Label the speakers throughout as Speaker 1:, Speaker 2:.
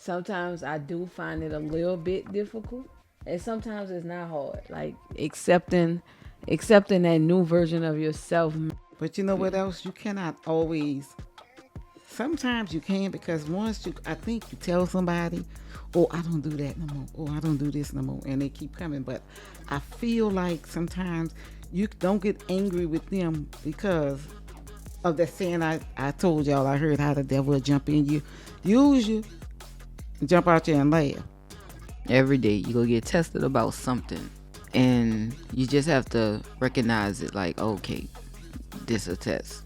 Speaker 1: Sometimes I do find it a little bit difficult, and sometimes it's not hard. Like accepting that new version of yourself.
Speaker 2: But you know what else? You cannot always. Sometimes you can because once I think you tell somebody, "Oh, I don't do that no more. Oh, I don't do this no more," and they keep coming. But I feel like sometimes you don't get angry with them because of that saying I told y'all. I heard how the devil will jump in you, use you, jump out there and laugh.
Speaker 3: Every day you go get tested about something, and you just have to recognize it like, okay, this a test.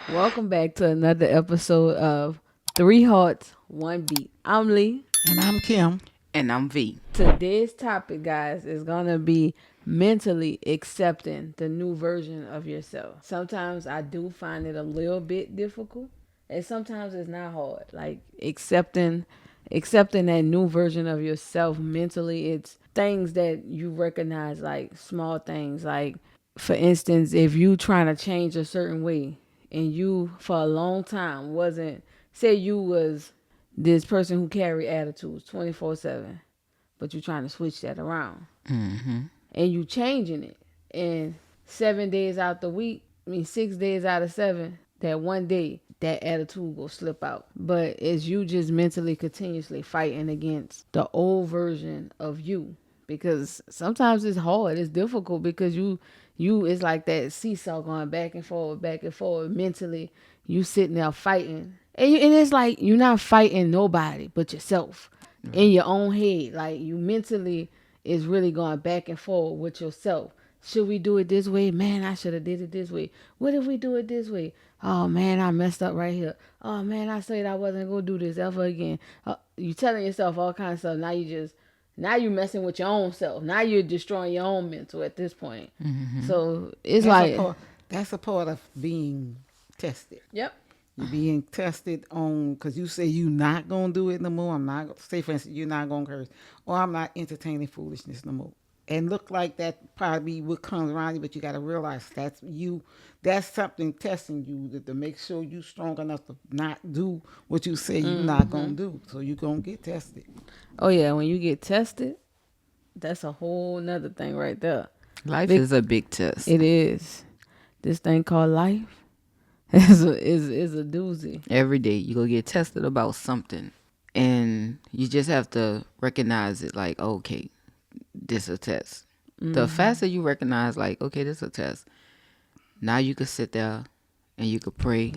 Speaker 1: Welcome back to another episode of Three Hearts, One Beat. I'm Lee.
Speaker 2: And I'm Kim.
Speaker 3: And I'm V.
Speaker 1: Today's topic, guys, is gonna be mentally accepting the new version of yourself. Sometimes I do find it a little bit difficult, and sometimes it's not hard. Like accepting that new version of yourself mentally. It's things that you recognize, like small things. Like, for instance, if you trying to change a certain way and you for a long time wasn't, say you was this person who carry attitudes 24/7, but you're trying to switch that around, and you changing it, and 7 days out the week, I mean 6 days out of 7, that one day that attitude will slip out. But it's you just mentally continuously fighting against the old version of you, because sometimes it's hard, it's difficult, because you it's like that seesaw going back and forward mentally. You sitting there fighting, and it's like you're not fighting nobody but yourself in your own head. Like, you mentally is really going back and forward with yourself. Should we do it this way? Man, I should have did it this way. What if we do it this way? Oh man, I messed up right here. Oh man, I said I wasn't gonna do this ever again. You telling yourself all kinds of stuff. Now you messing with your own self. Now you're destroying your own mental at this point. So it's
Speaker 2: That's a part of being tested.
Speaker 1: yep.
Speaker 2: You're being tested on because you say you're not gonna do it no more. I'm not say for instance you're not gonna curse, or I'm not entertaining foolishness no more. And look like that probably what comes around you, but you got to realize that's you. That's something testing you to make sure you strong enough to not do what you say you're not gonna do. So you're gonna get tested.
Speaker 1: Oh yeah, when you get tested, that's a whole nother thing right there.
Speaker 3: Life is a big test.
Speaker 1: It is. This thing called life is a doozy.
Speaker 3: Every day you go get tested about something, and you just have to recognize it like, okay, this a test. The faster you recognize like, okay, this a test, now you could sit there and you could pray,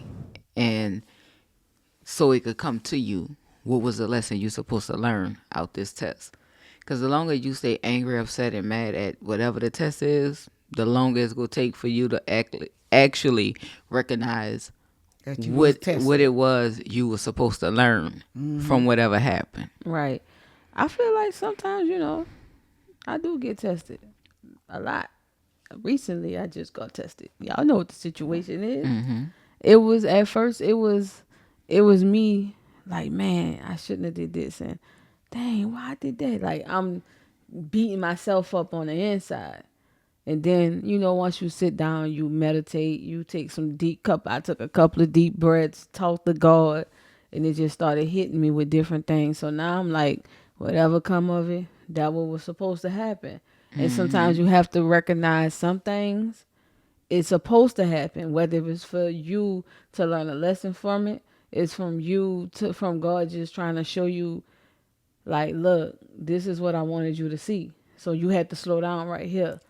Speaker 3: and so it could come to you what was the lesson you're supposed to learn out this test. Because the longer you stay angry, upset, and mad at whatever the test is, the longer it's going to take for you to actually recognize
Speaker 2: That you was tested.
Speaker 3: what it was you were supposed to learn from whatever happened.
Speaker 1: Right. I feel like sometimes, I do get tested a lot. Recently, I just got tested. Y'all know what the situation is. It was at first. It was me. Like, man, I shouldn't have did this, and dang, why I did that? Like, I'm beating myself up on the inside. And then, once you sit down, you meditate, you take I took a couple of deep breaths, talk to God, and it just started hitting me with different things. So now I'm like, whatever come of it, that what was supposed to happen. And sometimes you have to recognize some things it's supposed to happen, whether it's for you to learn a lesson from it, it's from God just trying to show you, like, look, this is what I wanted you to see. So you had to slow down right here.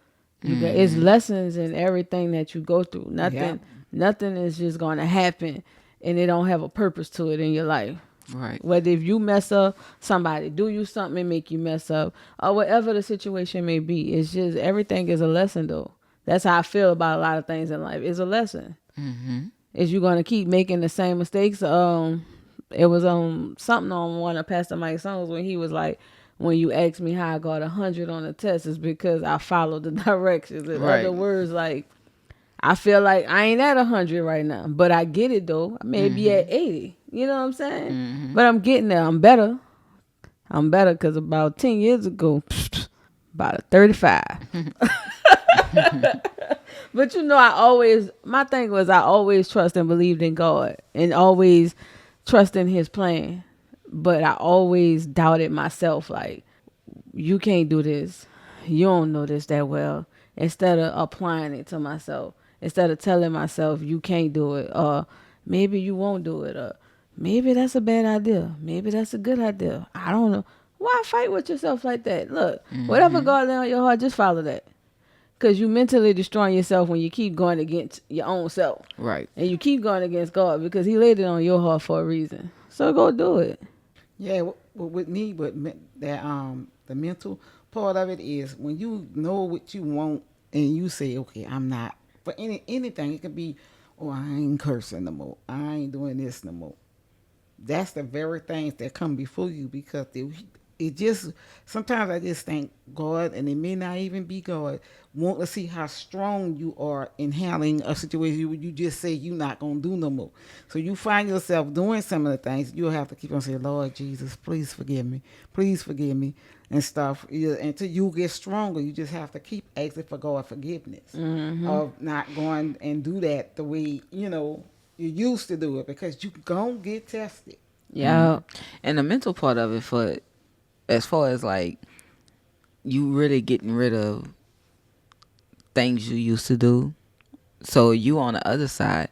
Speaker 1: It's lessons in everything that you go through. Nothing is just going to happen and it don't have a purpose to it in your life.
Speaker 3: Right.
Speaker 1: Whether if you mess up, somebody do you something and make you mess up, or whatever the situation may be. It's just everything is a lesson, though. That's how I feel about a lot of things in life. It's a lesson. Is you going to keep making the same mistakes? It was something on one of Pastor Mike's songs when he was like, when you ask me how I got 100 on the test, it's because I followed the directions. In other words, like, I feel like I ain't at 100 right now, but I get it though. I may be at 80. You know what I'm saying? But I'm getting there. I'm better because about 10 years ago, about a 35. But But my thing was I always trust and believed in God and always trust in his plan. But I always doubted myself, like, you can't do this. You don't know this that well. Instead of applying it to myself, instead of telling myself you can't do it, or maybe you won't do it, or maybe that's a bad idea. Maybe that's a good idea. I don't know. Why fight with yourself like that? Look, whatever God lay on your heart, just follow that. Because you mentally destroying yourself when you keep going against your own self.
Speaker 3: Right.
Speaker 1: And you keep going against God because he laid it on your heart for a reason. So go do it.
Speaker 2: Yeah, with me, that the mental part of it is when you know what you want and you say, okay, I'm not for anything. It could be, oh, I ain't cursing no more. I ain't doing this no more. That's the very things that come before you because it just sometimes I just think God, and it may not even be God, want to see how strong you are in handling a situation where you just say you're not gonna do no more. So you find yourself doing some of the things you'll have to keep on saying, Lord Jesus, please forgive me, and stuff. Until you get stronger, you just have to keep asking for God forgiveness of not going and do that the way you used to do it because you gonna get tested.
Speaker 1: Yeah.
Speaker 3: And the mental part of it, for as far as like you really getting rid of things you used to do, so you on the other side.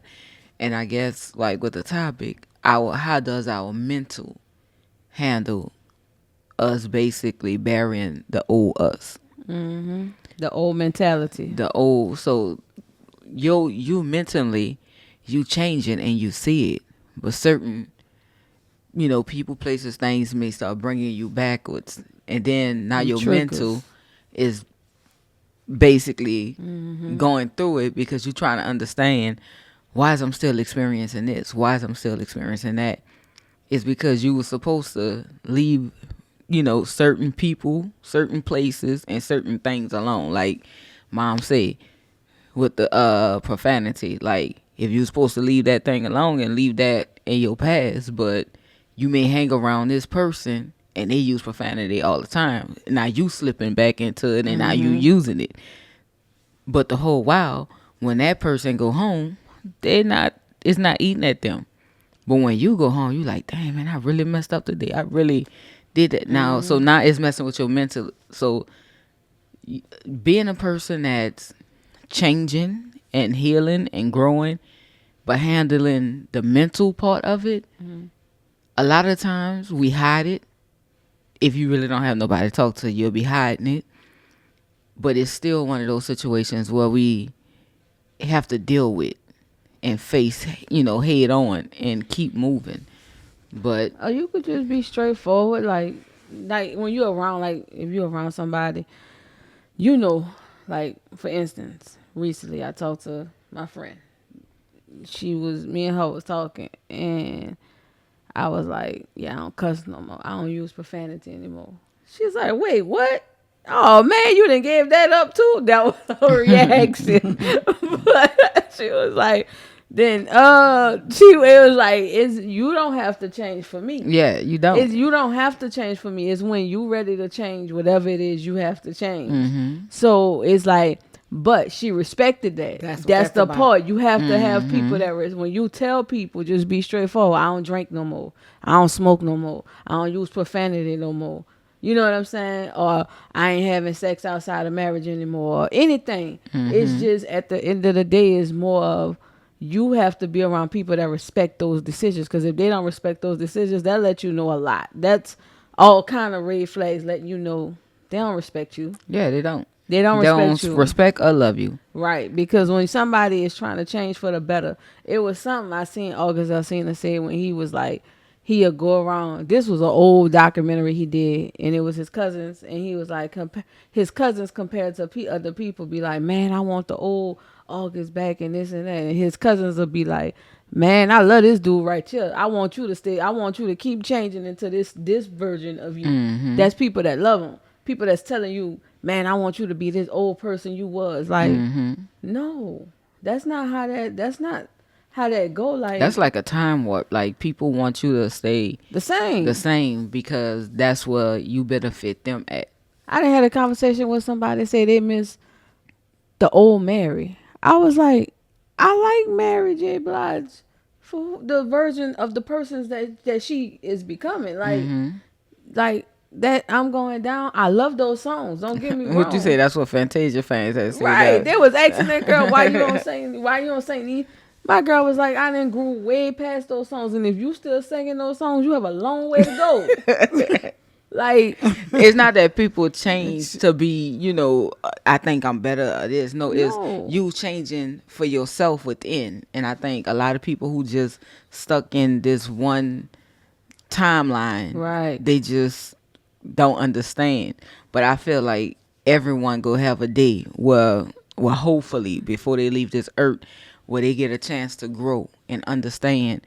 Speaker 3: And I guess like with the topic, how does our mental handle us basically burying the old us,
Speaker 1: The old mentality.
Speaker 3: the old. So you mentally, you changing and you see it, but certain people, places, things may start bringing you backwards, and then now your
Speaker 1: Triggers.
Speaker 3: mental is basically going through it because you're trying to understand why is I'm still experiencing this, why is I'm still experiencing that. It's because you were supposed to leave certain people, certain places, and certain things alone. Like mom said with the profanity, like if you're supposed to leave that thing alone and leave that in your past, but you may hang around this person and they use profanity all the time. Now you slipping back into it and now you using it. But the whole while, when that person go home, it's not eating at them. But when you go home, you like, damn man, I really messed up today. I really did that. Now, so now it's messing with your mental. So being a person that's changing and healing and growing, but handling the mental part of it, a lot of times we hide it. If you really don't have nobody to talk to, you'll be hiding it. But it's still one of those situations where we have to deal with and face, head on and keep moving. But
Speaker 1: You could just be straightforward, like when you're around, like if you're around somebody, like for instance, recently I talked to my friend. Me and her was talking, and I was like, yeah, I don't cuss no more. I don't use profanity anymore. She's like, wait, what? Oh man, you done gave that up too? That was her reaction. But she was like, then it was like, you don't have to change for me.
Speaker 3: yeah, you don't.
Speaker 1: You don't have to change for me. It's when you ready to change whatever it is you have to change.
Speaker 3: Mm-hmm.
Speaker 1: So it's like, but she respected that.
Speaker 2: That's what
Speaker 1: That's
Speaker 2: that's
Speaker 1: the
Speaker 2: about.
Speaker 1: part. You have to have people that when you tell people, just be straightforward. I don't drink no more. I don't smoke no more. I don't use profanity no more. You know what I'm saying? Or I ain't having sex outside of marriage anymore. Or anything. It's just at the end of the day, is more of you have to be around people that respect those decisions. Because if they don't respect those decisions, that let you know a lot. That's all kind of red flags letting you know they don't respect you.
Speaker 3: Yeah, they don't.
Speaker 1: They don't respect you.
Speaker 3: Respect or love you.
Speaker 1: Right. Because when somebody is trying to change for the better, it was something I seen Alcina say when he was like, he'll go around. This was an old documentary he did, and it was his cousins, and he was like, his cousins compared to other people be like, man, I want the old August back and this and that. And his cousins will be like, man, I love this dude right here. I want you to stay. I want you to keep changing into this version of you. That's people that love him. People that's telling you, man, I want you to be this old person you was. Like, no, that's not how that go. Like,
Speaker 3: That's like a time warp. Like people want you to stay
Speaker 1: the same.
Speaker 3: because that's where you benefit them at.
Speaker 1: I done had a conversation with somebody say they miss the old Mary. I was like, I like Mary J. Blige for the version of the persons that she is becoming. Like that I'm going down. I love those songs. Don't get me
Speaker 3: What you say?
Speaker 1: wrong.
Speaker 3: That's what Fantasia fans had said
Speaker 1: Right.
Speaker 3: that.
Speaker 1: They was asking that girl why you don't sing why you don't sing these. My girl was like, I didn't grew way past those songs, and if you still singing those songs, you have a long way to go. Like,
Speaker 3: It's not that people change to be, I think I'm better at this. No, it's
Speaker 1: no.
Speaker 3: you changing for yourself within. And I think a lot of people who just stuck in this one timeline,
Speaker 1: Right.
Speaker 3: they just don't understand. But I feel like everyone go have a day where hopefully before they leave this earth, where they get a chance to grow and understand.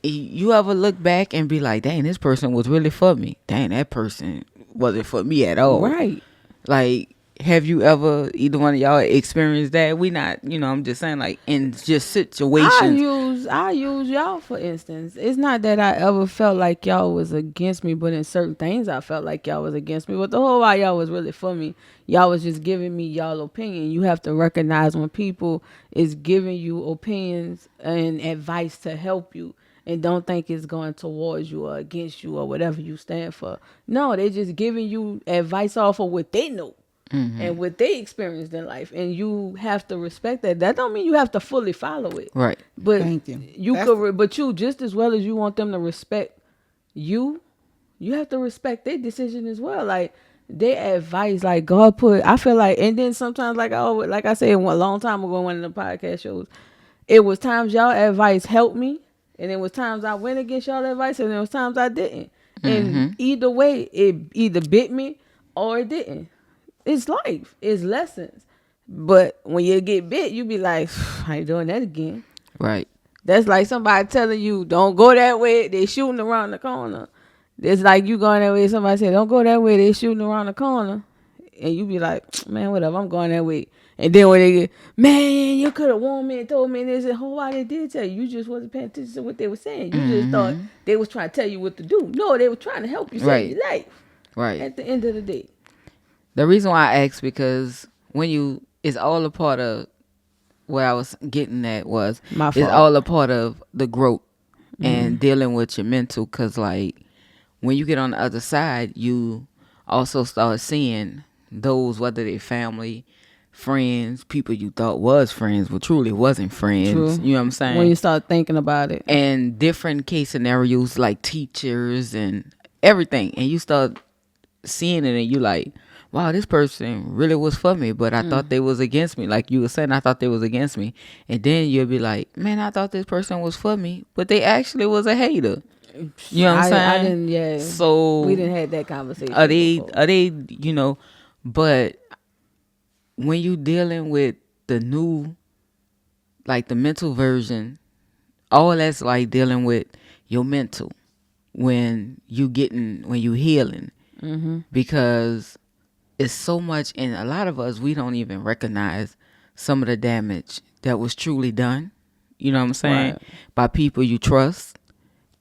Speaker 3: You ever look back and be like, dang, this person was really for me. Dang, that person wasn't for me at all.
Speaker 1: Right.
Speaker 3: Like, have you ever, either one of y'all experienced that? We not, I'm just saying, like, in just situations.
Speaker 1: I use y'all for instance. It's not that I ever felt like y'all was against me, but in certain things I felt like y'all was against me. But the whole while y'all was really for me. Y'all was just giving me y'all opinion. You have to recognize when people is giving you opinions and advice to help you, and don't think it's going towards you or against you or whatever you stand for. No, they just giving you advice off of what they know. And what they experienced in life, and you have to respect that. That don't mean you have to fully follow it,
Speaker 3: Right.
Speaker 1: but
Speaker 2: Thank you.
Speaker 1: you could. But you just as well as you want them to respect you, you have to respect their decision as well. Like their advice, like God put. I feel like, and then sometimes, like I said, a long time ago, in one of the podcast shows, it was times y'all advice helped me, and it was times I went against y'all advice, and there was times I didn't. And either way, it either bit me or it didn't. It's life. It's lessons. But when you get bit, you be like, I ain't doing that again.
Speaker 3: Right.
Speaker 1: That's like somebody telling you, don't go that way. They shooting around the corner. It's like you going that way. Somebody say, don't go that way. They shooting around the corner. And you be like, man, whatever. I'm going that way. And then when they get, man, you could have warned me and told me this. And why they did tell you. You just wasn't paying attention to what they were saying. You just thought they was trying to tell you what to do. No, they were trying to help you save
Speaker 3: Right.
Speaker 1: your life.
Speaker 3: Right.
Speaker 1: At the end of the day.
Speaker 3: The reason why I asked, because it's all a part of what I was getting at was,
Speaker 1: My
Speaker 3: it's
Speaker 1: fault.
Speaker 3: all a part of the growth and dealing with your mental. Because like when you get on the other side, you also start seeing those, whether they family, friends, people you thought was friends but truly wasn't friends.
Speaker 1: True.
Speaker 3: You know what I'm saying?
Speaker 1: When you start thinking about it.
Speaker 3: And different case scenarios like teachers and everything, and you start seeing it and you like, wow, this person really was for me, but I thought they was against me. Like you were saying, I thought they was against me. And then you'll be like, man, I thought this person was for me, but they actually was a hater. You know what I'm saying?
Speaker 1: I didn't, yeah.
Speaker 3: So
Speaker 1: We didn't have that conversation.
Speaker 3: are they,
Speaker 1: before.
Speaker 3: but when you dealing with the new, like the mental version, all that's like dealing with your mental when you healing. Because it's so much, and a lot of us, we don't even recognize some of the damage that was truly done, you know what I'm saying,
Speaker 1: Right.
Speaker 3: by people you trust.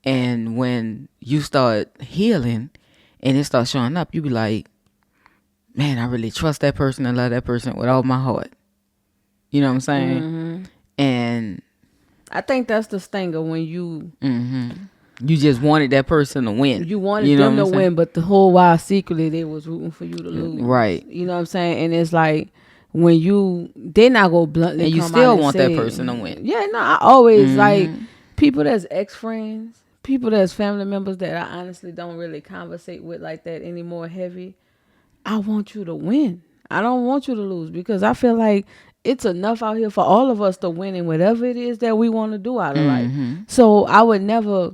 Speaker 3: And when you start healing and it starts showing up, you be like, man, I really trust that person and love that person with all my heart. You know what I'm saying? And
Speaker 1: I think that's the stinger when you
Speaker 3: you just wanted that person to win.
Speaker 1: you wanted
Speaker 3: know
Speaker 1: them
Speaker 3: what
Speaker 1: to
Speaker 3: I'm saying?
Speaker 1: win, but the whole while secretly they was rooting for you to lose.
Speaker 3: Right.
Speaker 1: You know what I'm saying? And it's like when they're not gonna bluntly
Speaker 3: And you
Speaker 1: come
Speaker 3: still
Speaker 1: out and
Speaker 3: want
Speaker 1: say
Speaker 3: that
Speaker 1: it.
Speaker 3: person to win.
Speaker 1: Yeah, no, I always like people that's ex-friends, people that's family members that I honestly don't really conversate with like that anymore heavy. I want you to win. I don't want you to lose, because I feel like it's enough out here for all of us to win in whatever it is that we want to do out of life. So I would never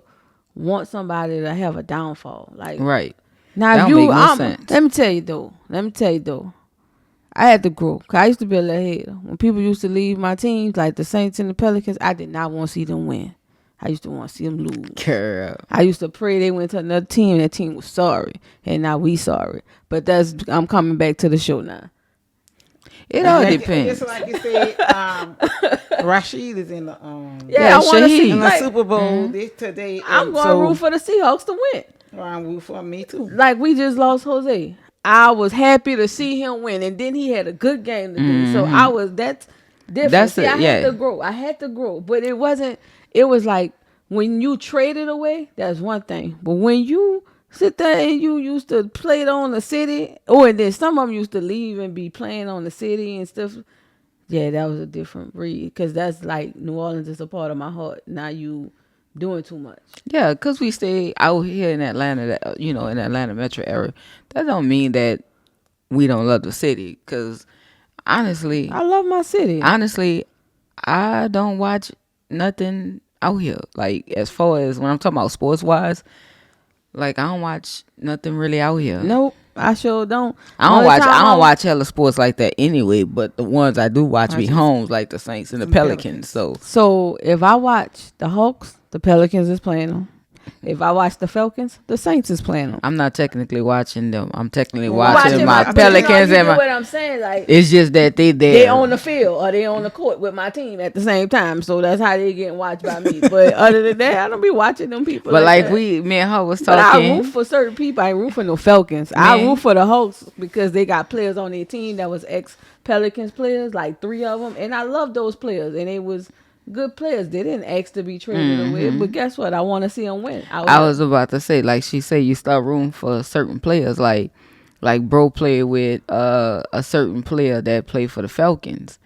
Speaker 1: want somebody to have a downfall. Like
Speaker 3: Right.
Speaker 1: now,
Speaker 3: That
Speaker 1: if
Speaker 3: don't make
Speaker 1: you,
Speaker 3: no sense.
Speaker 1: let me tell you though. I had to grow. 'Cause I used to be a little hater. When people used to leave my teams, like the Saints and the Pelicans, I did not want to see them win. I used to want to see them lose.
Speaker 3: Girl.
Speaker 1: I used to pray they went to another team and that team was sorry. And now we sorry. But I'm coming back to the show now.
Speaker 3: It all
Speaker 2: Like,
Speaker 3: depends.
Speaker 2: Just like you said, Rashid is in the
Speaker 1: Yeah, I want to
Speaker 3: Shaheed.
Speaker 1: see.
Speaker 2: in the
Speaker 1: Like,
Speaker 2: Super Bowl today.
Speaker 1: I'm
Speaker 2: and
Speaker 1: going to root for the Seahawks to win.
Speaker 2: I'm root for me too.
Speaker 1: Like we just lost Jose. I was happy to see him win, and then he had a good game to do. So different.
Speaker 3: That's
Speaker 1: See,
Speaker 3: it.
Speaker 1: I had
Speaker 3: Yeah.
Speaker 1: to grow. I had to grow, but it wasn't. It was like when you traded away, that's one thing. But when you sit there and you used to play it on the city, oh, and then some of them used to leave and be playing on the city and stuff. Yeah, that was a different breed because that's like New Orleans is a part of my heart. Now you doing too much.
Speaker 3: Yeah, because we stay out here in Atlanta, in the Atlanta metro area. That don't mean that we don't love the city. Because honestly,
Speaker 1: I love my city.
Speaker 3: honestly, I don't watch nothing out here. Like, as far as when I'm talking about sports wise, like, I don't watch nothing really out here.
Speaker 1: Nope, I sure don't.
Speaker 3: I don't
Speaker 1: Only
Speaker 3: watch.
Speaker 1: time
Speaker 3: I don't watch hella sports like that anyway. But the ones I do watch
Speaker 2: I
Speaker 3: be
Speaker 2: just-
Speaker 3: homes, like the Saints and the
Speaker 2: Some
Speaker 3: Pelicans.
Speaker 2: Pelicans.
Speaker 1: So if I watch the Hawks, the Pelicans is playing them. If I watch the Falcons, the Saints is playing them.
Speaker 3: I'm not technically watching them. I'm technically
Speaker 2: Well,
Speaker 3: watching my
Speaker 2: but
Speaker 3: Pelicans
Speaker 1: you
Speaker 3: and
Speaker 1: get
Speaker 3: my.
Speaker 1: what I'm saying? Like
Speaker 3: It's just that they there.
Speaker 1: they on the field or they on the court with my team at the same time. So that's how they getting watched by me. But other than that, I don't be watching them people.
Speaker 3: But like
Speaker 1: that.
Speaker 3: me and her was
Speaker 1: But I
Speaker 3: talking.
Speaker 1: root for certain people. I ain't root for no Falcons. I
Speaker 3: Man.
Speaker 1: root for the Hawks because they got players on their team that was ex Pelicans players, like 3 of them, and I love those players. And they was good players. They didn't ask to be traded away, but guess what? I want to see them win.
Speaker 3: I was about to say, like she said, you start rooting for certain players. Like bro played with a certain player that played for the Falcons.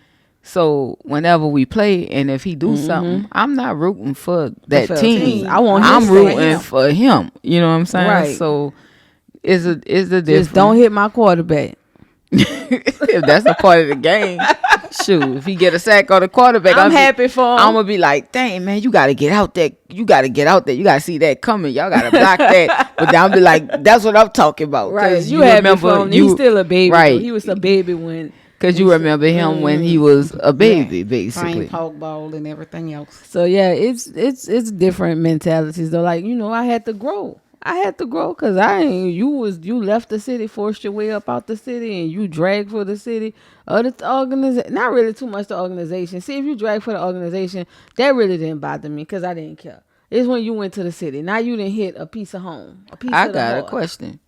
Speaker 3: So whenever we play, and if he do something, I'm not rooting for that
Speaker 1: Falcons.
Speaker 3: team.
Speaker 1: I want him
Speaker 3: I'm
Speaker 1: to
Speaker 3: rooting
Speaker 1: win.
Speaker 3: for him. You know what I'm saying?
Speaker 1: Right.
Speaker 3: So it's a difference.
Speaker 1: just don't hit my quarterback.
Speaker 3: If that's a part of the game. Shoot, if he get a sack on the quarterback,
Speaker 1: I'm happy for him.
Speaker 3: I'm gonna be like, dang man, you gotta get out there. You gotta get out there. You gotta see that coming. Y'all gotta block that. But then I'll be like, that's what I'm talking about.
Speaker 1: Right,
Speaker 3: 'Cause
Speaker 1: you happy for him. He's still a baby.
Speaker 3: right?
Speaker 1: Though. He was a baby when.
Speaker 3: Because you remember him when he was a baby, basically.
Speaker 2: Playing poke ball and everything else.
Speaker 1: So yeah, it's different mentalities though. Like I had to grow. I had to grow because you left the city, forced your way up out the city, and you dragged for the city. The organization, not really too much the organization. See, if you drag for the organization, that really didn't bother me because I didn't care. It's when you went to the city. Now you didn't hit a piece of home, a piece
Speaker 3: I
Speaker 1: of the
Speaker 3: got a
Speaker 1: heart.
Speaker 3: question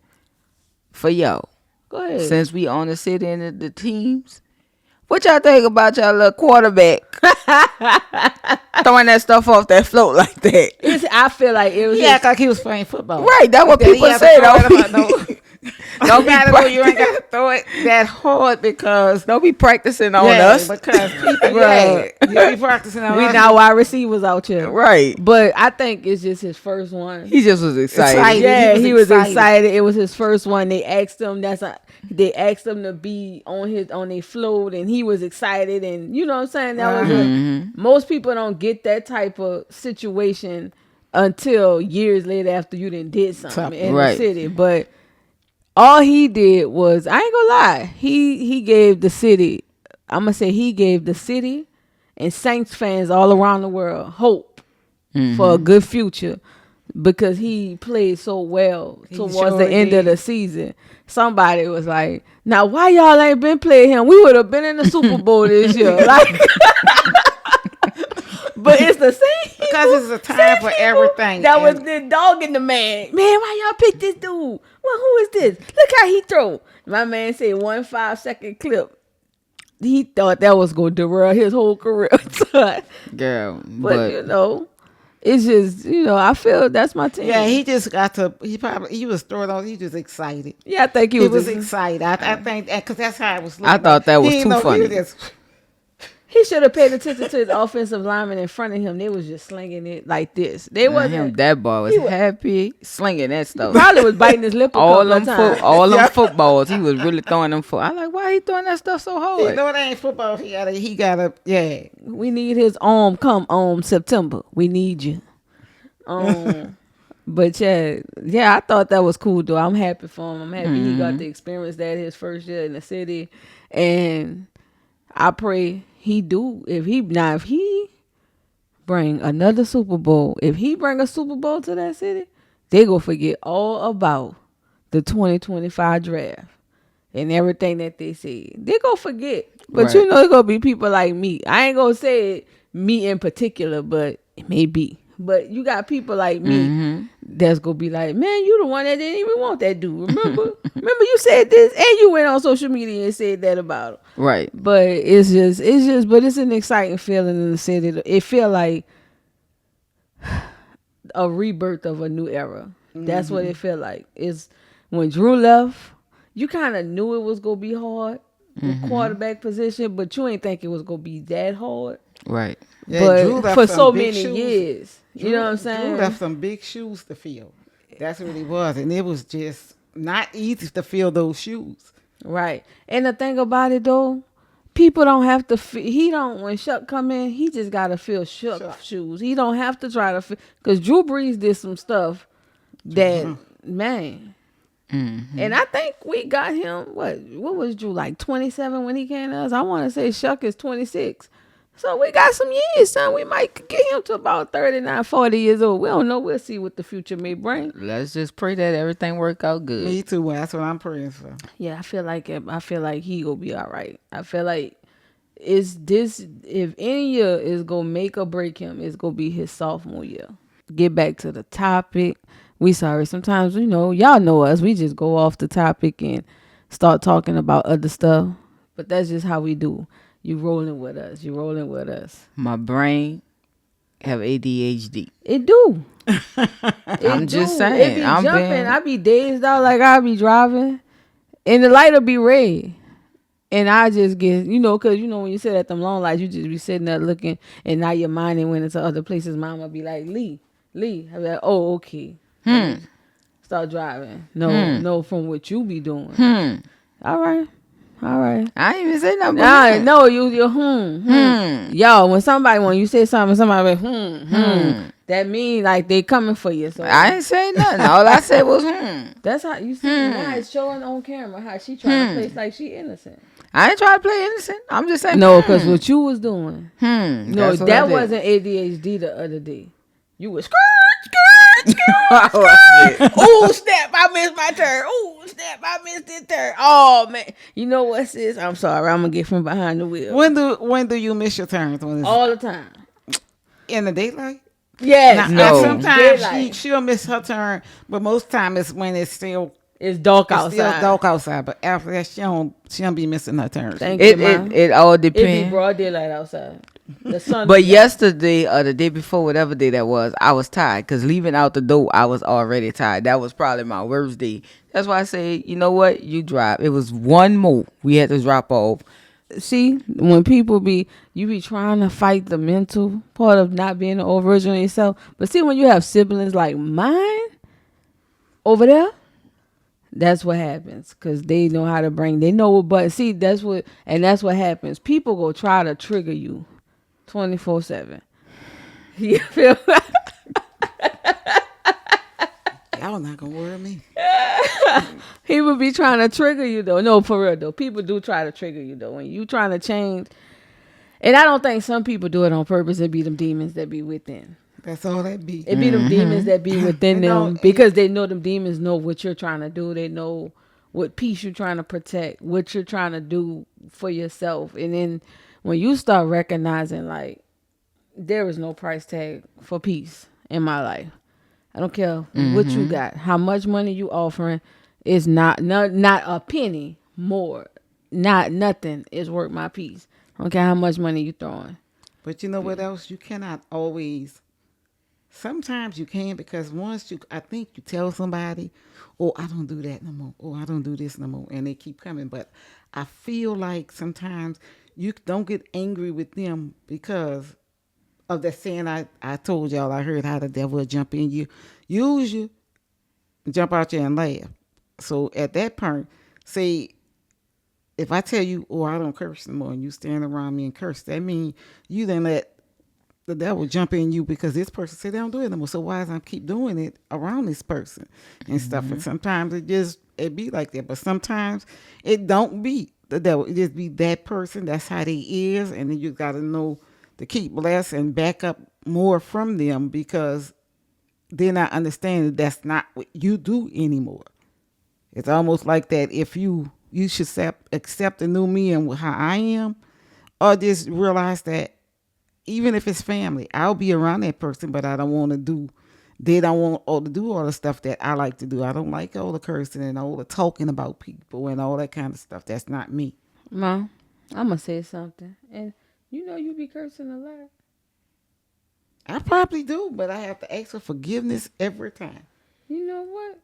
Speaker 3: for y'all.
Speaker 1: Go ahead.
Speaker 3: Since we on the city and the teams, what y'all think about y'all little quarterback throwing that stuff off that float like that?
Speaker 1: I feel like it was.
Speaker 2: He act like he was playing football.
Speaker 3: Right, that's what
Speaker 2: That he
Speaker 3: people
Speaker 2: had to
Speaker 3: say.
Speaker 2: throw it
Speaker 3: Don't
Speaker 2: about no-
Speaker 3: be, don't be
Speaker 2: you ain't got to throw it that hard because
Speaker 3: don't be practicing on
Speaker 2: yeah,
Speaker 3: us.
Speaker 2: because people you be practicing on
Speaker 1: we
Speaker 2: us.
Speaker 1: now wide receivers out here.
Speaker 3: Right.
Speaker 1: But I think it's just his first one.
Speaker 3: He just was excited.
Speaker 2: Excited.
Speaker 1: Yeah,
Speaker 2: He
Speaker 1: he
Speaker 2: was
Speaker 1: was
Speaker 2: excited.
Speaker 1: excited. It was his first one. They asked him. They asked him to be on their float, and he was excited. And you know what I'm saying? That was most people don't get that type of situation until years later after you did something in
Speaker 3: Right.
Speaker 1: the city. But all he did was, I ain't gonna lie, he gave the city. I'm gonna say he gave the city and Saints fans all around the world hope for a good future. Because he played so well towards
Speaker 2: sure
Speaker 1: the end of
Speaker 2: did.
Speaker 1: the season. Somebody was like, now why y'all ain't been playing him? We would have been in the Super Bowl this year. Like, but it's the same.
Speaker 2: Because it's a time for everything.
Speaker 1: That was
Speaker 2: And-
Speaker 1: the dog in the man. Man, why y'all pick this dude? Well, who is this? Look how he throw. My man said 1 5-second clip. He thought that was going to derail his whole career.
Speaker 3: Girl.
Speaker 1: But it's just, I feel that's my team.
Speaker 2: Yeah, he just got to. He was throwing on. He was excited.
Speaker 1: Yeah, I think
Speaker 2: He was excited. I think because that's how it was. Looking.
Speaker 3: I thought that was
Speaker 2: He
Speaker 3: too
Speaker 2: didn't know-
Speaker 3: funny.
Speaker 2: He was just,
Speaker 1: He should have paid attention to his offensive lineman in front of him. They was just slinging it like this. They
Speaker 3: him,
Speaker 1: wasn't.
Speaker 3: that boy was
Speaker 1: he was-
Speaker 3: happy slinging that stuff.
Speaker 1: Probably was biting his lip a
Speaker 3: all
Speaker 1: couple
Speaker 3: them
Speaker 1: of times.
Speaker 3: all them footballs. He was really throwing them. I'm like, why he throwing that stuff so
Speaker 2: you
Speaker 3: hard?
Speaker 2: know, it ain't football. He gotta. Yeah.
Speaker 1: We need his arm come on September. We need you. But yeah, I thought that was cool though. I'm happy for him. I'm happy he got to experience that his first year in the city, and I pray he do. If he bring another Super Bowl, if he bring a Super Bowl to that city, they gonna forget all about the 2025 draft and everything that they said. They gonna forget. But
Speaker 3: Right.
Speaker 1: it's gonna be people like me. I ain't gonna say me in particular, but it may be. But you got people like me
Speaker 3: Mm-hmm.
Speaker 1: that's gonna be like, man, you the one that didn't even want that dude. Remember you said this, and you went on social media and said that about him.
Speaker 3: Right.
Speaker 1: But but it's an exciting feeling in the city. It feel like a rebirth of a new era. That's what it felt like. Is when Drew left, you kind of knew it was gonna be hard with quarterback position, but you ain't think it was gonna be that hard.
Speaker 3: Right.
Speaker 2: Yeah, Drew
Speaker 1: But
Speaker 2: left
Speaker 1: for
Speaker 2: some
Speaker 1: so
Speaker 2: big
Speaker 1: many
Speaker 2: shoes.
Speaker 1: years, you know what I'm saying?
Speaker 2: Drew left some big shoes to fill. That's what it was, and it was just not easy to fill those shoes.
Speaker 1: Right. And the thing about it though, people don't have to. He don't. When Shuck come in, he just gotta fill Shuck shoes. He don't have to try to fill, because Drew Brees did some stuff that man.
Speaker 3: Mm-hmm.
Speaker 1: And I think we got him. What was Drew like 27 when he came to us? I want to say Shuck is 26. So we got some years, son. We might get him to about 39, 40 years old. We don't know. We'll see what the future may bring.
Speaker 3: Let's just pray that everything work out good.
Speaker 2: Me too. That's what I'm praying for.
Speaker 1: Yeah, I feel like he gonna be all right. I feel like it's this. If any year is gonna make or break him, it's gonna be his sophomore year. Get back to the topic. We sorry. Sometimes y'all know us. We just go off the topic and start talking about other stuff. But that's just how we do. You rolling with us. You rolling with us.
Speaker 3: My brain have ADHD.
Speaker 1: It do.
Speaker 3: I'm just saying.
Speaker 1: It be
Speaker 3: I'm
Speaker 1: jumping. I be dazed out like I be driving, and the light will be red. And I just get, because, when you sit at them long lights, you just be sitting there looking, and now your mind ain't went into other places. Mama be like, Lee. I be like, oh, okay. Start driving. No, from what you be doing. All right.
Speaker 3: I ain't even say nothing.
Speaker 1: Nah, no, you Yo, when you say something, somebody be that mean like they coming for you. So
Speaker 3: I ain't say nothing. All I said was
Speaker 1: that's how you see now it's showing on camera how she trying to place like she innocent.
Speaker 3: I ain't trying to play innocent. I'm just saying.
Speaker 1: No, because what you was doing. No,
Speaker 3: That's what I
Speaker 1: that
Speaker 3: did.
Speaker 1: wasn't ADHD the other day. You was oh snap! I missed my turn. Oh snap! I missed this turn. Oh man, you know what, sis? I'm sorry. I'm gonna get from behind the wheel.
Speaker 2: When do you miss your turns?
Speaker 1: All the time.
Speaker 2: In the daylight?
Speaker 1: Yes.
Speaker 3: No.
Speaker 2: Sometimes she'll miss her turn, but most time it's when it's dark
Speaker 1: outside.
Speaker 2: Still dark outside. But after that, she don't be missing her turns.
Speaker 1: Thank you, Ma.
Speaker 3: It all
Speaker 1: It be
Speaker 3: depends.
Speaker 1: broad daylight outside. The sun.
Speaker 3: But yesterday or the day before, whatever day that was, I was tired because leaving out the door, I was already tired. That was probably my worst day. That's why I say, you know what? You drive. It was one more we had to drop off.
Speaker 1: See, when people you be trying to fight the mental part of not being an over version of yourself. But see, when you have siblings like mine over there, that's what happens, because they know how to they know what. But see, that's what happens. People go try to trigger you 24/7. You feel?
Speaker 2: Y'all not gonna worry me.
Speaker 1: He would be trying to trigger you though. No, for real though. People do try to trigger you though. When you trying to change. And I don't think some people do it on purpose. It be them demons that be within.
Speaker 2: That's all that be.
Speaker 1: It be them demons that be within them, because they know them demons know what you're trying to do. They know what peace you're trying to protect, what you're trying to do for yourself. And then when you start recognizing like there is no price tag for peace in my life. I don't care what you got, how much money you offering. It's not a penny more. Not nothing is worth my peace. I don't care how much money you throwing.
Speaker 2: But you know what else? You cannot always. Sometimes you can, because I think you tell somebody, oh, I don't do that no more. Oh, I don't do this no more. And they keep coming. But I feel like sometimes you don't get angry with them because of that saying I told y'all. I heard how the devil will jump in you. Use you, jump out there and laugh. So at that point, say, if I tell you, oh, I don't curse no more, and you stand around me and curse, that means you then let the devil jump in you, because this person said they don't do it no more. So why does I keep doing it around this person and stuff? And sometimes it be like that, but sometimes it don't be the devil. It just be that person. That's how they is, and then you got to know to keep blessed and back up more from them, because they're not understanding that's not what you do anymore. It's almost like that. If you should accept the new me and how I am, or just realize that even if it's family, I'll be around that person, but I don't want to do. They don't want all to do all the stuff that I like to do. I don't like all the cursing and all the talking about people and all that kind of stuff. That's not me.
Speaker 1: Mom, I'm gonna say something, and you be cursing a lot.
Speaker 2: I probably do, but I have to ask for forgiveness every time.
Speaker 1: You know what?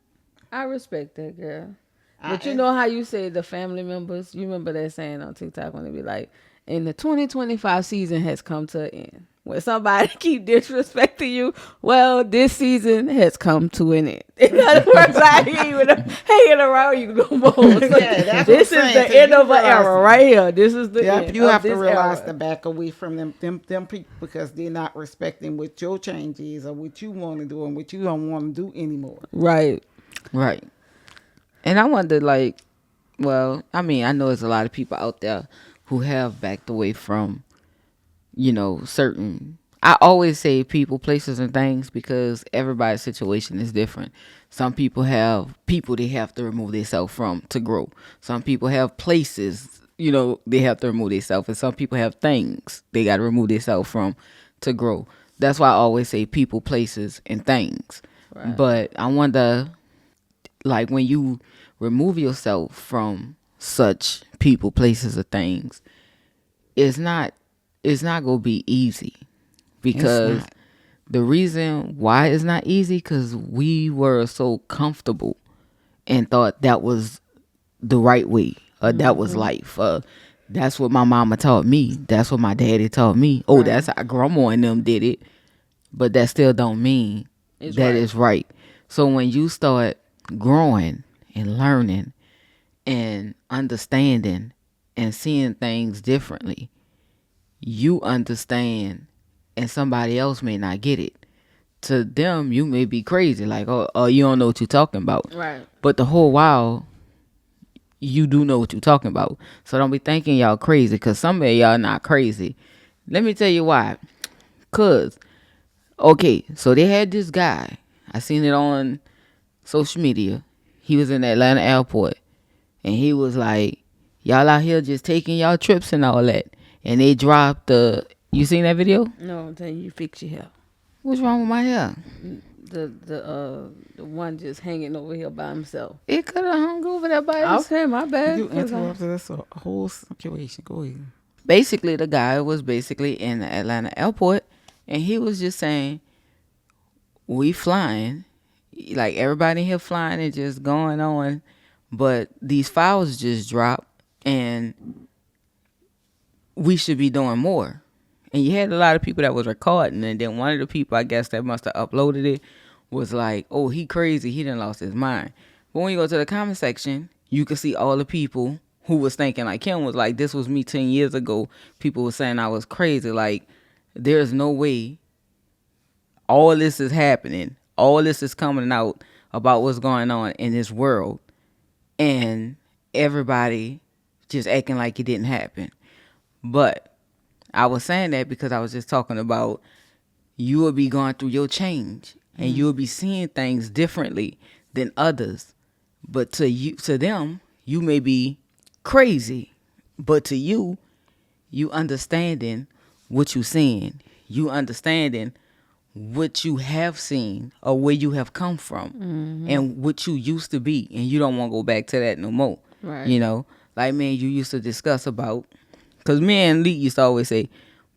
Speaker 1: I respect that, girl.
Speaker 2: I
Speaker 1: But you
Speaker 2: ask,
Speaker 1: know how you say the family members? You remember that saying on TikTok when they be like, "And the 2025 season has come to an end." When somebody keep disrespecting you, well, this season has come to an end. In other words, I ain't even hanging around you no more. So
Speaker 2: Yeah, that's
Speaker 1: this
Speaker 2: what I'm
Speaker 1: is
Speaker 2: saying,
Speaker 1: the
Speaker 2: 'cause
Speaker 1: end
Speaker 2: you
Speaker 1: of an
Speaker 2: realize-
Speaker 1: era right here. This is the
Speaker 2: Yep,
Speaker 1: end.
Speaker 2: you
Speaker 1: of
Speaker 2: have to
Speaker 1: this
Speaker 2: realize
Speaker 1: era.
Speaker 2: to back away from them people because they're not respecting what your change is or what you want to do and what you don't want to do anymore.
Speaker 1: Right.
Speaker 3: Right. And I wonder, like, well, I mean, I know there's a lot of people out there who have backed away from, certain. I always say people, places, and things because everybody's situation is different. Some people have people they have to remove themselves from to grow. Some people have places, they have to remove themselves. And some people have things they got to remove themselves from to grow. That's why I always say people, places, and things.
Speaker 1: Right.
Speaker 3: But I wonder, like, when you remove yourself from such people, places, or things, it's not gonna be easy because
Speaker 2: not.
Speaker 3: the reason why it's not easy because we were so comfortable and thought that was the right way or that was life. That's what my mama taught me. That's what my daddy taught me. Oh,
Speaker 1: Right.
Speaker 3: that's how grandma and them did it. But that still don't mean
Speaker 1: It's
Speaker 3: that
Speaker 1: right.
Speaker 3: it's right. So when you start growing and learning and understanding and seeing things differently, you understand and somebody else may not get it. To them, you may be crazy, like, oh, you don't know what you're talking about.
Speaker 1: Right.
Speaker 3: But the whole while, you do know what you're talking about. So don't be thinking y'all crazy, because some of y'all not crazy. Let me tell you why. Because, okay, so they had this guy. I seen it on social media. He was in the Atlanta airport. And he was like, y'all out here just taking y'all trips and all that. And they dropped you seen that video?
Speaker 1: No, I'm telling you, fix your hair.
Speaker 3: What's wrong with my hair?
Speaker 1: The one just hanging over here by himself.
Speaker 3: It could have hung over there by himself.
Speaker 1: Okay, my bad.
Speaker 2: You interrupted us a whole situation. Go ahead.
Speaker 3: Basically, the guy was basically in the Atlanta airport. And he was just saying, we flying. Like, everybody here flying and just going on. But these files just dropped. And we should be doing more. And you had a lot of people that was recording, and then one of the people, I guess, that must have uploaded it was like, oh, he crazy, he done lost his mind. But when you go to the comment section, you can see all the people who was thinking like him was like, this was me 10 years ago. People were saying I was crazy. Like, there's no way all this is happening. All this is coming out about what's going on in this world. And everybody just acting like it didn't happen. But I was saying that because I was just talking about you will be going through your change and you will be seeing things differently than others. But to them, you may be crazy. But to you understanding what you're seeing, you understanding what you have seen or where you have come from and what you used to be, and you don't want to go back to that no more.
Speaker 1: Right.
Speaker 3: Like me and you used to discuss about, because me and Lee used to always say,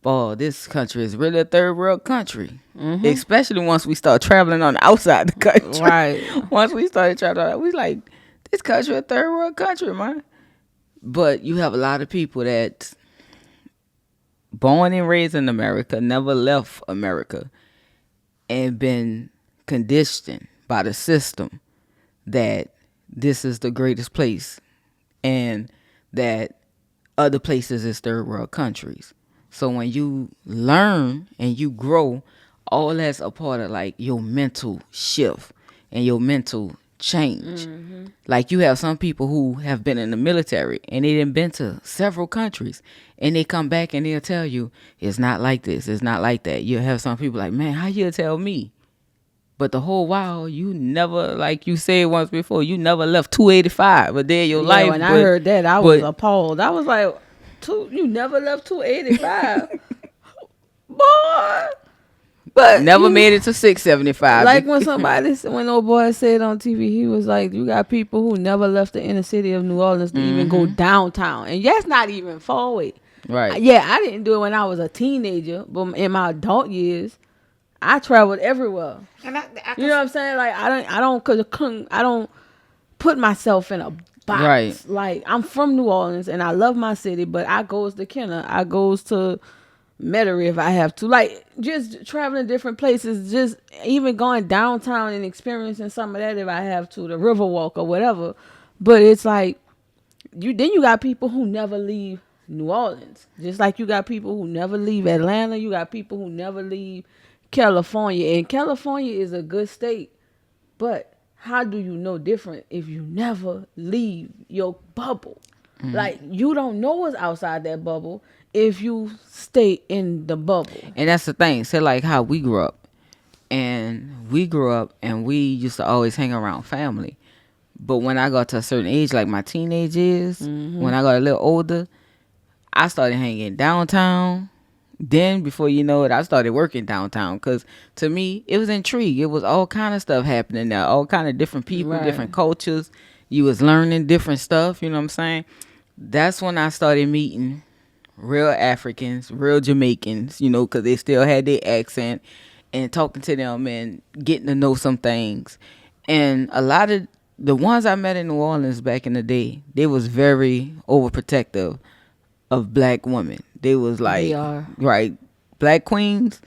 Speaker 3: oh, this country is really a third world country. Especially once we start traveling on the outside the country.
Speaker 1: Right.
Speaker 3: Once we started traveling, we like, this country a third world country, man. But you have a lot of people that born and raised in America, never left America, and been conditioned by the system that this is the greatest place and that other places is third world countries. So when you learn and you grow, all that's a part of like your mental shift and your mental change. Like, you have some people who have been in the military and they done been to several countries, and they come back and they'll tell you it's not like this, it's not like that. You have some people like, man, how you tell me? But the whole while, you never, like you said once before, you never left 285 a day of your life.
Speaker 1: When I heard that, I was appalled. I was like, you never left 285. boy. But
Speaker 3: Never made it to 675.
Speaker 1: like when old boy said on TV, he was like, "You got people who never left the inner city of New Orleans to even go downtown, and that's not even far away."
Speaker 3: Right.
Speaker 1: Yeah, I didn't do it when I was a teenager, but in my adult years, I traveled everywhere.
Speaker 2: And
Speaker 1: You know what I'm saying? Like I don't put myself in a box.
Speaker 3: Right.
Speaker 1: Like I'm from New Orleans and I love my city, but I goes to Kenner, I goes to Metairie if I have to. Like just traveling different places, just even going downtown and experiencing some of that if I have to, the Riverwalk or whatever. But it's like you got people who never leave New Orleans. Just like you got people who never leave Atlanta, you got people who never leave California. And California is a good state, but how do you know different if you never leave your bubble? Like you don't know what's outside that bubble if you stay in the bubble.
Speaker 3: And that's the thing. Say like how we grew up. And we used to always hang around family. But when I got to a certain age, like my teenage years, when I got a little older, I started hanging downtown. Then before you know it, I started working downtown. Because to me, it was intrigue. It was all kind of stuff happening there. All kind of different people,
Speaker 1: Right.
Speaker 3: different cultures. You was learning different stuff. You know what I'm saying? That's when I started meeting real Africans, real Jamaicans, you know, because they still had their accent, and talking to them and getting to know some things. And a lot of the ones I met in New Orleans back in the day, they was very overprotective of black women. They was like,
Speaker 1: They are.
Speaker 3: right, black queens,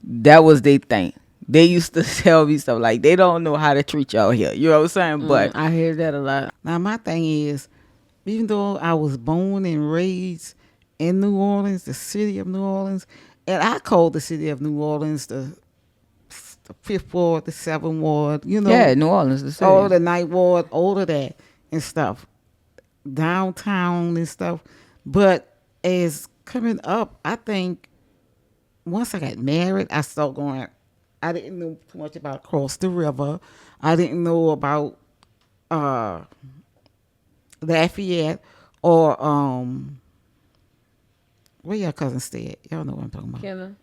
Speaker 3: that was their thing. They used to tell me stuff like, they don't know how to treat y'all here. You know what I'm saying? But
Speaker 1: I hear that a lot.
Speaker 2: Now my thing is, even though I was born and raised in New Orleans, the city of New Orleans, and I call the city of New Orleans the Fifth Ward, the Seventh Ward, you know,
Speaker 3: yeah, New Orleans, the city.
Speaker 2: all the Ninth Ward, all of that and stuff, downtown and stuff. But as coming up, I think once I got married, I started going. I didn't know too much about across the river. I didn't know about Lafayette or where your cousin stayed. Y'all know what I'm talking about.
Speaker 1: Kenner.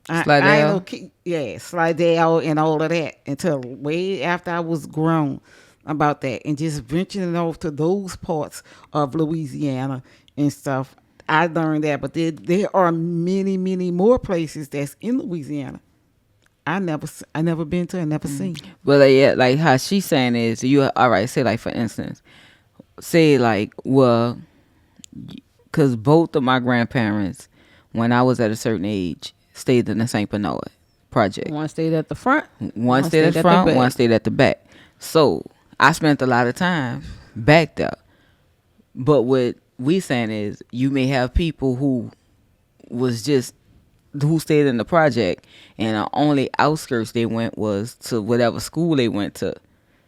Speaker 2: I know, Slidell and all of that until way after I was grown about that, and just venturing off to those parts of Louisiana and stuff. I learned that, but there are many, many more places that's in Louisiana. I never been to and never seen.
Speaker 3: Well, yeah, like how she's saying is, you all right? Say like for instance, say like, well, because both of my grandparents, when I was at a certain age, stayed in the St. Bernard project.
Speaker 1: One stayed at the front.
Speaker 3: One stayed at the front, one stayed at the back. So I spent a lot of time back there. But what we saying is, you may have people who stayed in the project, and the only outskirts they went was to whatever school they went to.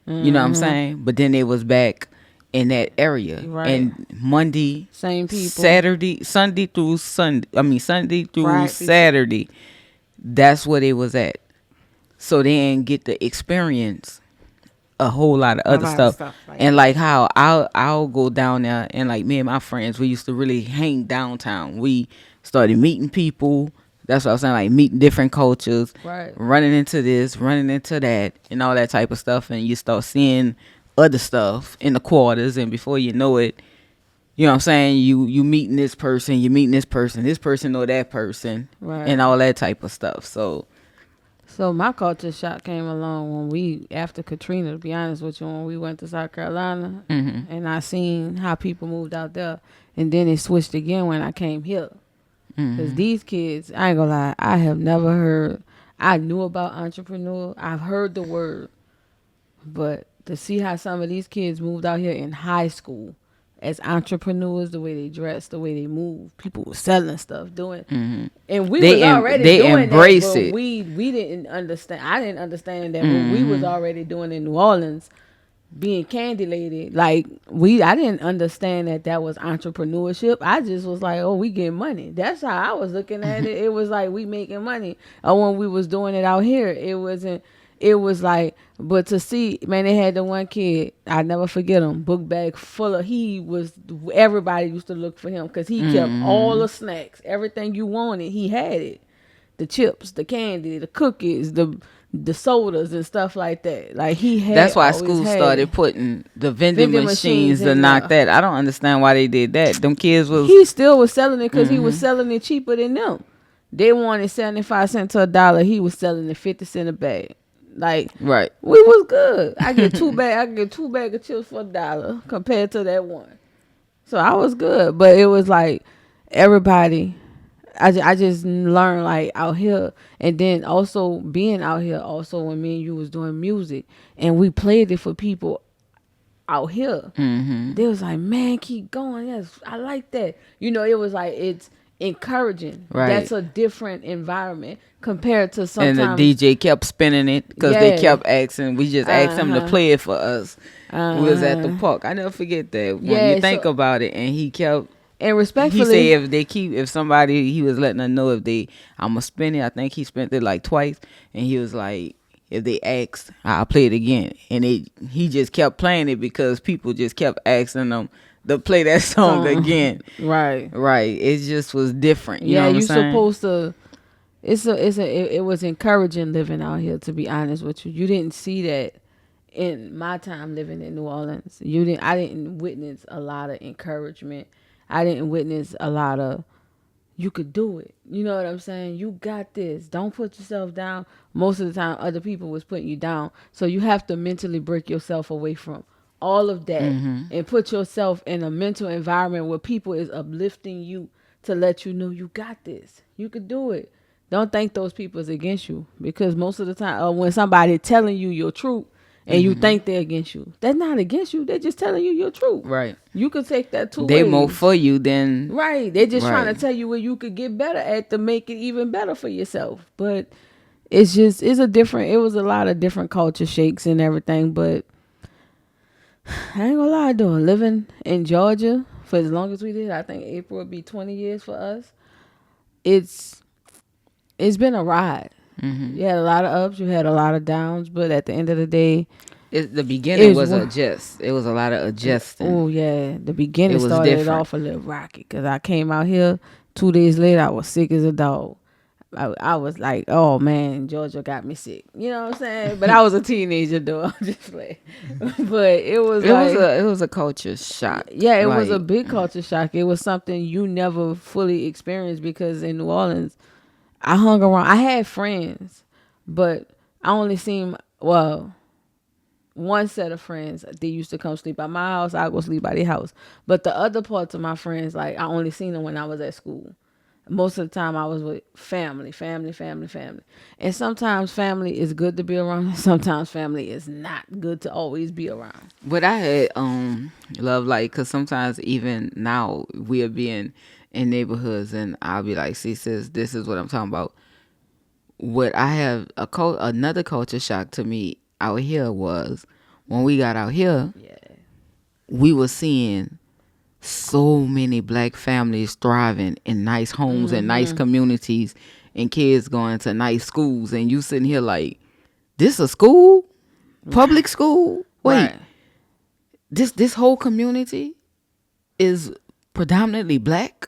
Speaker 3: You know what I'm saying? But then they was back in that area.
Speaker 1: Right.
Speaker 3: And Monday,
Speaker 1: Same people.
Speaker 3: Sunday through
Speaker 2: Friday.
Speaker 3: Saturday, that's where they was at. So they didn't get to experience a whole lot of other stuff.
Speaker 2: Like
Speaker 3: And like how I'll go down there, and like me and my friends, we used to really hang downtown. We started meeting people. That's what I was saying, like meeting different cultures,
Speaker 1: Right.
Speaker 3: running into this, running into that, and all that type of stuff. And you start seeing other stuff in the quarters, and before you know it, you know what I'm saying, you meeting this person know that person,
Speaker 1: Right.
Speaker 3: and all that type of stuff. So
Speaker 1: my culture shock came along after Katrina, to be honest with you, when we went to South Carolina, and I seen how people moved out there, and then it switched again when I came here. Because these kids, I ain't gonna lie, I have never heard, I knew about entrepreneur, I've heard the word, but to see how some of these kids moved out here in high school as entrepreneurs, the way they dress, the way they move, people were selling stuff, doing, and we was already doing
Speaker 3: embrace
Speaker 1: that, but
Speaker 3: it.
Speaker 1: we didn't understand. I didn't understand that what we was already doing in New Orleans, being candy lady. Like I didn't understand that was entrepreneurship. I just was like, oh, we get money. That's how I was looking at it. It was like we making money. Or when we was doing it out here, it wasn't. it was like, but to see, man, they had the one kid, I never forget him, book bag full of, he was, everybody used to look for him because he kept all the snacks, everything you wanted, he had it. The chips, the candy, the cookies, the sodas and stuff like that. Like he had
Speaker 3: That's why
Speaker 1: always
Speaker 3: school
Speaker 1: had
Speaker 3: started putting the vending
Speaker 1: vending
Speaker 3: machines
Speaker 1: machines
Speaker 3: to
Speaker 1: in
Speaker 3: knock
Speaker 1: there.
Speaker 3: that. I don't understand why they did that. Them kids was
Speaker 1: He still was selling it because he was selling it cheaper than them. They wanted 75 cents to $1. He was selling it 50 cents a bag. Like
Speaker 3: right.
Speaker 1: we was good. I get two bag of chips for $1 compared to that one. So I was good, but it was like everybody. I just learned like out here, and then also being out here. Also, when me and you was doing music, and we played it for people out here, they was like, "Man, keep going. Yes, I like that." You know, it was like it's encouraging.
Speaker 3: Right.
Speaker 1: That's a different environment compared to
Speaker 3: And the
Speaker 1: sometimes.
Speaker 3: DJ kept spinning it because they
Speaker 1: Yeah.
Speaker 3: kept asking. We just asked him to play it for us. We was at the park. I never forget that. When
Speaker 1: Yeah,
Speaker 3: you think
Speaker 1: so-
Speaker 3: about it, and he kept.
Speaker 1: And
Speaker 3: He
Speaker 1: respectfully,
Speaker 3: said if somebody, he was letting us know if they, I'ma spin it. I think he spent it like twice, and he was like, if they asked, I'll play it again. And he just kept playing it because people just kept asking him to play that song again.
Speaker 1: right?
Speaker 3: Right. It just was different. You know what I'm
Speaker 1: you
Speaker 3: saying?
Speaker 1: supposed to. It was encouraging living out here. To be honest with you, you didn't see that in my time living in New Orleans. I didn't witness a lot of encouragement. I didn't witness a lot of you could do it. You know what I'm saying? You got this. Don't put yourself down. Most of the time, other people was putting you down. So you have to mentally break yourself away from all of that and put yourself in a mental environment where people is uplifting you to let you know you got this. You could do it. Don't think those people is against you, because most of the time, when somebody telling you your truth and you think they're against you, they're not against you. They're just telling you your truth.
Speaker 3: Right.
Speaker 1: You could take that two
Speaker 3: They
Speaker 1: ways.
Speaker 3: more for you than
Speaker 1: Right. They're just trying
Speaker 3: Right.
Speaker 1: to tell you what you could get better at to make it even better for yourself. But it was a lot of different culture shakes and everything. But I ain't gonna lie, though, living in Georgia for as long as we did, I think April would be 20 years for us. It's been a ride. You had a lot of ups, you had a lot of downs, but at the end of the day,
Speaker 3: the beginning
Speaker 1: It
Speaker 3: was
Speaker 1: was-
Speaker 3: adjust. It was a lot of adjusting.
Speaker 1: oh yeah, the beginning
Speaker 3: It was
Speaker 1: started
Speaker 3: different.
Speaker 1: off a little rocky because I came out here 2 days later. I was sick as a dog. I was like, oh man, Georgia got me sick. You know what I'm saying? But I was a teenager though. I'm just like, but it was like,
Speaker 3: It was a culture shock.
Speaker 1: yeah, it was a
Speaker 3: Like,
Speaker 1: big culture shock. It was something you never fully experienced because in New Orleans, I hung around. I had friends, but I only seen one set of friends. They used to come sleep at my house. I go sleep by their house. But the other parts of my friends, like I only seen them when I was at school. Most of the time I was with family. And sometimes family is good to be around. And sometimes family is not good to always be around.
Speaker 3: what I had love, like, because sometimes even now we'll be in neighborhoods and I'll be like, see sis, this is what I'm talking about. What I have another culture shock to me out here was when we got out here, we were seeing so many black families thriving in nice homes and nice communities and kids going to nice schools, and you sitting here like, this a school? Public school? Wait,
Speaker 1: Right.
Speaker 3: this whole community is predominantly black?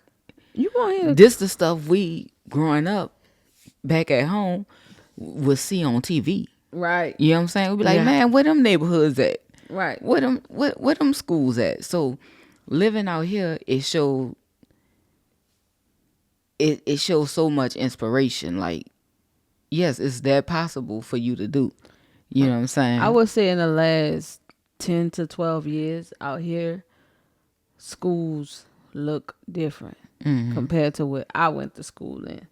Speaker 1: You gonna hear
Speaker 3: This the stuff we growing up back at home would see on TV.
Speaker 1: right.
Speaker 3: You know what I'm saying? We'd be like,
Speaker 1: Yeah.
Speaker 3: man, where them neighborhoods at?
Speaker 1: Right.
Speaker 3: Where them schools at? So living out here, it shows so much inspiration. Like, yes, it's that possible for you to do. You know what I'm saying?
Speaker 1: I would say in the last 10 to 12 years out here, schools look different compared to what I went to school in.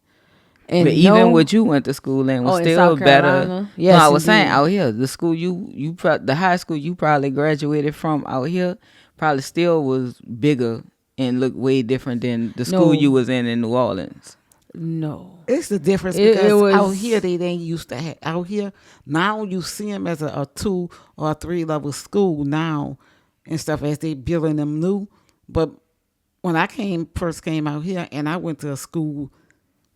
Speaker 1: And
Speaker 3: but even what you went to school in was
Speaker 1: in
Speaker 3: still
Speaker 1: South
Speaker 3: better.
Speaker 1: Carolina? Yes,
Speaker 3: No, I was saying
Speaker 1: indeed.
Speaker 3: out here, the school the high school you probably graduated from out here probably still was bigger and looked way different than the school
Speaker 1: No.
Speaker 3: you was in New Orleans.
Speaker 1: No.
Speaker 2: It's the difference
Speaker 1: It
Speaker 2: because
Speaker 1: was-
Speaker 2: out here they didn't used to have. Out here now you see them as a 2 or 3 level school now and stuff as they building them new. But when I first came out here and I went to a school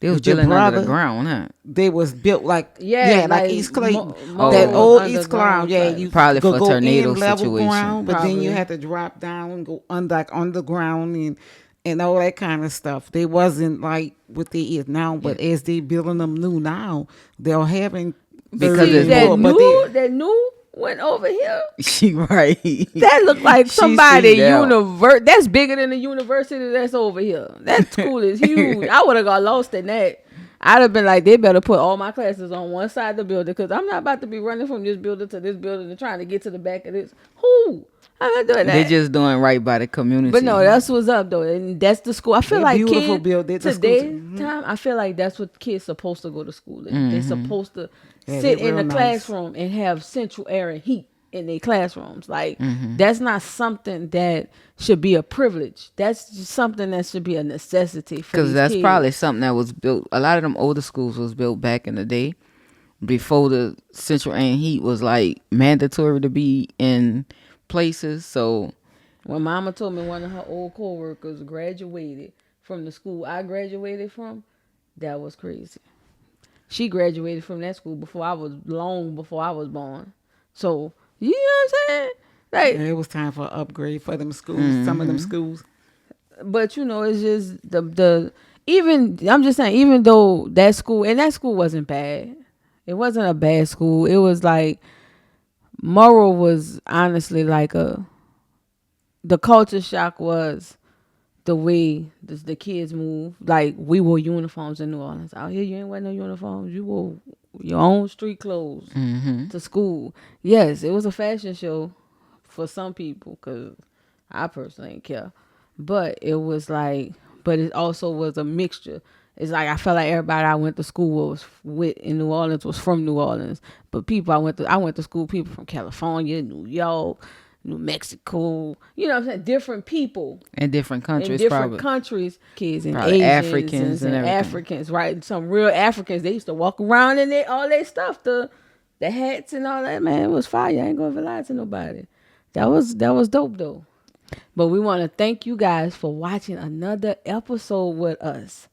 Speaker 3: They was
Speaker 2: Your
Speaker 3: building under the
Speaker 2: brother,
Speaker 3: ground, huh?
Speaker 2: they was built like
Speaker 1: Yeah,
Speaker 2: like
Speaker 1: like
Speaker 2: East Clayton. That
Speaker 3: Oh.
Speaker 2: old East Clown,
Speaker 1: underground
Speaker 2: yeah,
Speaker 1: type.
Speaker 2: you
Speaker 3: Probably
Speaker 2: could
Speaker 3: for
Speaker 2: go
Speaker 3: tornado
Speaker 2: in level
Speaker 3: situation.
Speaker 2: ground, but then you
Speaker 1: Probably.
Speaker 2: had to drop down and go like underground and all that kind of stuff. They wasn't like what they is now,
Speaker 3: Yeah.
Speaker 2: but as they building them new now, they're having
Speaker 3: Because
Speaker 2: third
Speaker 1: See
Speaker 3: it's
Speaker 2: and
Speaker 1: that
Speaker 2: more,
Speaker 3: more.
Speaker 2: but they
Speaker 1: new went over here.
Speaker 3: She right.
Speaker 1: That looked like
Speaker 3: She
Speaker 1: somebody
Speaker 3: streamed out.
Speaker 1: That's bigger than the university that's over here. That school is huge. I would have got lost in that. I'd have been like, they better put all my classes on one side of the building because I'm not about to be running from this building to this building and trying to get to the back of this. Who? I'm not doing
Speaker 3: They
Speaker 1: that.
Speaker 3: just doing right by the community.
Speaker 1: But no, that's what's up though, and that's the school. I feel
Speaker 2: They're
Speaker 1: like
Speaker 2: beautiful
Speaker 1: kids
Speaker 2: build- the schools-
Speaker 1: today's time. I feel like that's what kids supposed to go to school in. They're supposed to
Speaker 2: Yeah,
Speaker 1: sit
Speaker 2: they're
Speaker 1: in the
Speaker 2: real nice.
Speaker 1: classroom and have central air and heat in their classrooms. Like that's not something that should be a privilege. That's just something that should be a necessity for
Speaker 3: Because
Speaker 1: these
Speaker 3: that's
Speaker 1: kids.
Speaker 3: probably something that was built. A lot of them older schools was built back in the day before the central air and heat was like mandatory to be in places. So
Speaker 1: When Mama told me one of her old coworkers graduated from the school I graduated from, that was crazy. She graduated from that school long before I was born. So you know what I'm saying? Like,
Speaker 2: yeah, it was time for an upgrade for them schools. Some of them schools.
Speaker 1: but you know, it's just the even I'm just saying, even though that school wasn't bad. It wasn't a bad school. It was like moral was honestly like the culture shock was the way the kids move. Like we wore uniforms in New Orleans. Out here, you ain't wear no uniforms. You wore your own street clothes to school. Yes, it was a fashion show for some people because I personally didn't care. But it was like, but it also was a mixture. It's like I felt like everybody I went to school with in New Orleans was from New Orleans. But people I went to school, people from California, New York, New Mexico, you know what I'm saying? Different people
Speaker 3: in different countries,
Speaker 1: in different
Speaker 3: probably.
Speaker 1: countries, kids and
Speaker 3: Probably
Speaker 1: Asians
Speaker 3: Africans and everything.
Speaker 1: Africans, right? Some real Africans. They used to walk around in all their stuff, the hats and all that. Man, it was fire. I ain't gonna lie to nobody. That was dope though. But we want to thank you guys for watching another episode with us.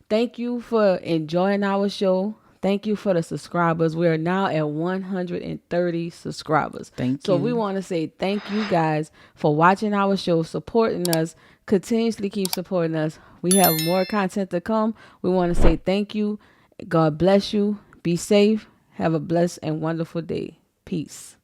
Speaker 1: Thank you for enjoying our show. Thank you for the subscribers. We are now at 130 subscribers.
Speaker 3: Thank
Speaker 1: So
Speaker 3: you.
Speaker 1: we want to say thank you guys for watching our show, supporting us, continuously keep supporting us. We have more content to come. We want to say thank you. God bless you. Be safe. Have a blessed and wonderful day. Peace.